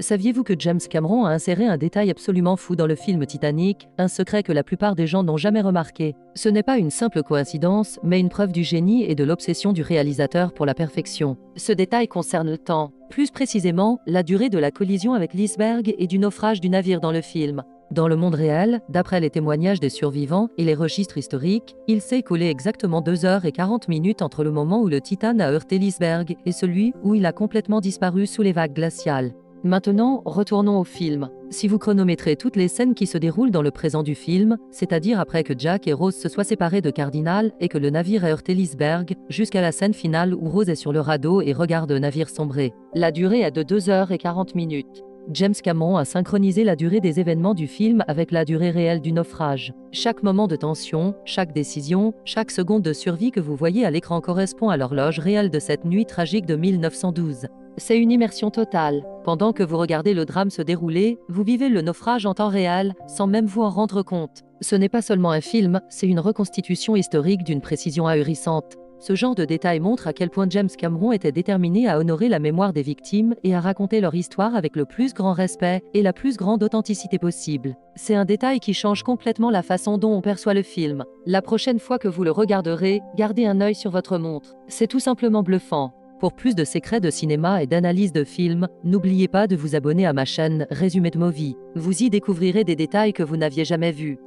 Saviez-vous que James Cameron a inséré un détail absolument fou dans le film Titanic, un secret que la plupart des gens n'ont jamais remarqué? Ce n'est pas une simple coïncidence, mais une preuve du génie et de l'obsession du réalisateur pour la perfection. Ce détail concerne le temps, plus précisément la durée de la collision avec l'iceberg et du naufrage du navire dans le film. Dans le monde réel, d'après les témoignages des survivants et les registres historiques, il s'est écoulé exactement 2 heures et 40 minutes entre le moment où le Titan a heurté l'iceberg et celui où il a complètement disparu sous les vagues glaciales. Maintenant, retournons au film. Si vous chronométrez toutes les scènes qui se déroulent dans le présent du film, c'est-à-dire après que Jack et Rose se soient séparés de Cardinal et que le navire ait heurté l'iceberg, jusqu'à la scène finale où Rose est sur le radeau et regarde le navire sombrer, la durée est de 2 heures et 40 minutes. James Cameron a synchronisé la durée des événements du film avec la durée réelle du naufrage. Chaque moment de tension, chaque décision, chaque seconde de survie que vous voyez à l'écran correspond à l'horloge réelle de cette nuit tragique de 1912. C'est une immersion totale. Pendant que vous regardez le drame se dérouler, vous vivez le naufrage en temps réel, sans même vous en rendre compte. Ce n'est pas seulement un film, c'est une reconstitution historique d'une précision ahurissante. Ce genre de détail montre à quel point James Cameron était déterminé à honorer la mémoire des victimes et à raconter leur histoire avec le plus grand respect et la plus grande authenticité possible. C'est un détail qui change complètement la façon dont on perçoit le film. La prochaine fois que vous le regarderez, gardez un œil sur votre montre. C'est tout simplement bluffant. Pour plus de secrets de cinéma et d'analyse de films, n'oubliez pas de vous abonner à ma chaîne Résumé de Movie. Vous y découvrirez des détails que vous n'aviez jamais vus.